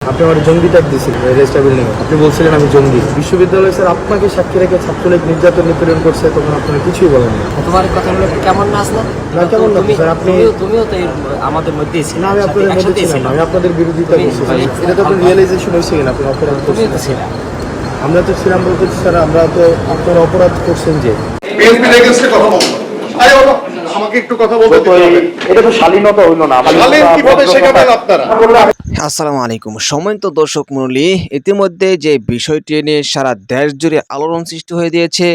আপনি আমার জঙ্গি ট্যাগ দিয়েছিলেন রেজিস্টার বিল্ডিং এ। আপনি বলছিলেন আমি জঙ্গি। বিশ্ববিদ্যালয় স্যার আপনাকে সাক্ষী রেখে ছাত্রলীগ নির্যাতন নিপীড়ন করছে, তখন আপনারা কিছুই বলেন না। তোমার কথাগুলো কেমন নাচ না? না কেমন না স্যার, আপনি তুমিও তো আমাদের মধ্যেই ছিলে। না, আমি আপনাদের মধ্যে ছিলাম না, আমি আপনাদের বিরোধিতা করছি। এটা তো আপনার রিয়েলাইজেশন হয়েছে কিনা আপনি অপরাধ তুমিও তো করছেন? ছিলে। আমরা তো ছিলাম বলতে স্যার, আমরা তো আপনারা অপরাধ করছেন যে বিএনপির এগেইনস্টে কথা বলবো। আরে বাবা, আমাকে একটু কথা বলতে দিতে হবে। এটা তো শালীনতা হইল না। শালীন কিভাবে শেখাবেন আপনারা? আসসালামু আলাইকুম সম্মানিত দর্শক মণ্ডলী, ইতিমধ্যে যে বিষয়টি নিয়ে সারা দেশ জুড়ে আলোড়ন সৃষ্টি হয়ে দিয়েছে,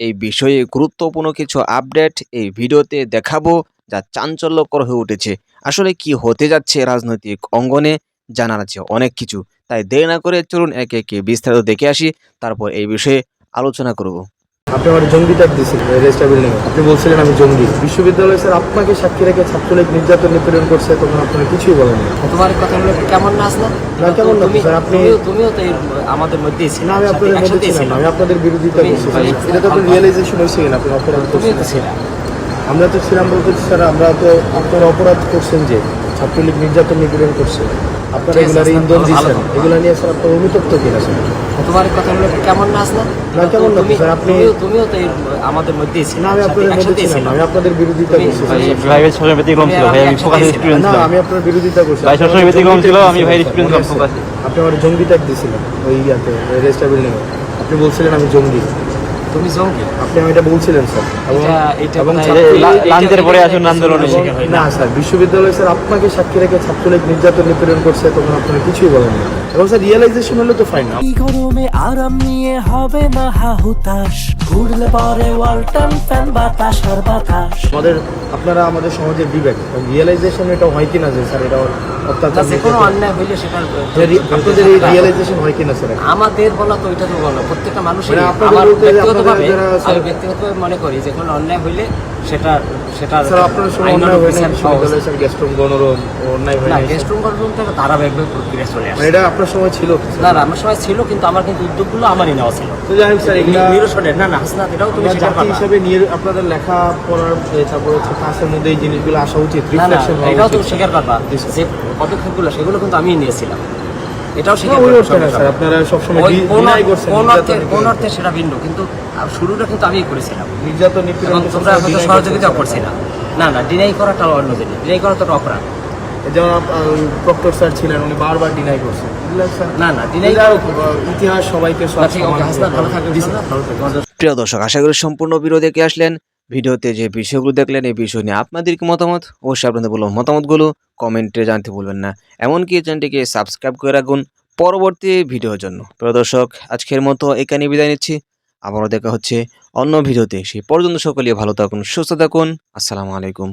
এই বিষয়ে গুরুত্বপূর্ণ কিছু আপডেট এই ভিডিওতে দেখাবো, যা চাঞ্চল্যকর হয়ে উঠেছে। আসলে কি হতে যাচ্ছে রাজনৈতিক অঙ্গনে জানার আছে অনেক কিছু, তাই দেরি না করে চলুন একে একে বিস্তারিত দেখে আসি, তারপর এই বিষয়ে আলোচনা করব। আপনি আমার জঙ্গি ট্যাগ দিয়েছিলেন রেজিস্টার বিল্ডিং এ। আপনি বলছিলেন আমি জঙ্গি। বিশ্ববিদ্যালয় স্যার আপনাকে সাক্ষী রেখে ছাত্রলীগ নির্যাতন নিপীড়ন করছে, তখন আপনারা কিছুই বলেন না। তোমার কথাগুলো কেমন নাচ না? না কেমন না স্যার, আপনি তুমিও তো আমাদের মধ্যেই ছিলে। না, আমি আপনাদের মধ্যে ছিলাম না, আমি আপনাদের বিরোধিতা করছি। এটা তো আপনার রিয়েলাইজেশন হয়েছে কিনা আপনি অপরাধ তুমিও তো করছেন? ছিলে। আমরা তো ছিলাম বলতে স্যার, আমরা তো আপনারা অপরাধ করছেন যে ছাত্রলীগ নির্যাতন নিপীড়ন করছে, আপনারা এগুলার ইন্ধন দিচ্ছেন। এগুলো নিয়ে স্যার আপনার অনুতপ্ত কিনা স্যার? তোমার কথাগুলো কেমন নাচ না? না কেমন না স্যার, আপনি তুমিও তো আমাদের মধ্যেই ছিলে। না, আমি আপনাদের মধ্যে ছিলাম না, আমি আপনাদের বিরোধিতা করছি। ভাইয়ের সবসময় ব্যতিক্রম ছিল, ভাই আমি ফোকাসের স্টুডেন্ট না, ছিলাম। আমি আপনার বিরোধিতা করছি। ভাই সবসময় ব্যতিক্রম ছিল, আমি ভাইয়ের স্টুডেন্ট ছিলাম ফোকাসে। আপনি আমার জঙ্গি ট্যাগ দিয়েছিলেন ওই ইয়াতে রেজিস্টার বিল্ডিং এ। আপনি বলছিলেন আমি জঙ্গি। তুমি জঙ্গি। আপনি এটা বলছিলেন স্যার। এবং লাঞ্চের পরে আসুন আন্দোলনে। না স্যার, বিশ্ববিদ্যালয় স্যার আপনাকে সাক্ষী রেখে ছাত্রলীগ নির্যাতন নিপীড়ন করছে, তখন আপনারা কিছুই বলেন না। এবং স্যার রিয়েলাইজেশন হলে তো ফাইন। গরমে আরাম নিয়ে হবে না হাহুতাশ, ঘুরলে পরে ওয়ালটন ফ্যান বাতাস আর বাতাস। আপনারা আমাদের সমাজের বিবেক রিয়েলাইজেশন এটা হয় কিনা যে স্যার এটা অত্যাচার যে কোনো অন্যায় হইলে সেটা আপনাদের এই রিয়েলাইজেশন হয় কিনা স্যার? আমাদের বলা তো ওইটা তো বলো প্রত্যেকটা মানুষের। মানে আপনাদের আমার বলতে ব্যক্তিগতভাবে আপনাদের যারা আমি ব্যক্তিগতভাবে মনে করি যে কোনো অন্যায় হইলে সেটা স্যার আপনার সময় অন্যায় হয় না বিশ্ববিদ্যালয়ে স্যার গেস্টরুম গণরুম অন্যায় হয় না, না? গেস্ট রুম গঠন থেকে ধারাবাহিকভাবে প্রক্রিয়া চলে আসে। মানে এটা আপনার সময় ছিল? না না, আমার সময় ছিল, কিন্তু আমার কিন্তু উদ্যোগগুলো আমারই নেওয়া ছিল। তো যাই হোক স্যার, এগুলা নিরসনের না না হাসনাত, এটাও তুমি আমরা স্বীকার জাতি করবা। হিসাবে নিয়ে আপনাদের লেখা পড়ার তারপর হচ্ছে ক্লাসের মধ্যে এই জিনিসগুলো আসা উচিত, না না, রিফ্লেকশন হওয়া এটাও তুমি উচিত। স্বীকার করবা জি, স্যার। যে পদক্ষেপগুলো সেগুলো কিন্তু আমি নিয়েছিলাম, এটাও না, স্বীকার ওই করবা। অর্থে না স্যার, আপনারা সবসময় ওই ডিনাই করছেন কোন অর্থে সেটা ভিন্ন, কিন্তু শুরুটা কিন্তু আমিই করেছিলাম নির্যাতন নিপীড়ন এবং তোমরা হয়তো সহযোগিতা করছি না। না না, ডিনাই করাটা অন্য জিনিস, ডিনাই করা তো একটা অপরাধ। যেমন প্রক্টর স্যার ছিলেন, উনি বারবার ডিনাই করছেন। বুঝলেন স্যার? না না, ডিনাই ইতিহাস সবাইকে ঠিক আছে, হাসনাত ভালো থাকবে। প্রিয় দর্শক, আশা করি সম্পূর্ণ ভিডিও দেখে আসলেন। ভিডিওতে যে বিষয়গুলো দেখলেন এই বিষয় নিয়ে আপনাদের কি মতামত, অবশ্যই আপনাদের বলুন মতামতগুলো কমেন্টে জানতে ভুলবেন না। এমনকি চ্যানেলটিকে সাবস্ক্রাইব করে রাখুন পরবর্তী ভিডিওর জন্য। প্রিয় দর্শক, আজকের মতো এখানে বিদায় নিচ্ছি, আবারও দেখা হচ্ছে অন্য ভিডিওতে। সেই পর্যন্ত সকলেই ভালো থাকুন, সুস্থ থাকুন। আসসালামু আলাইকুম।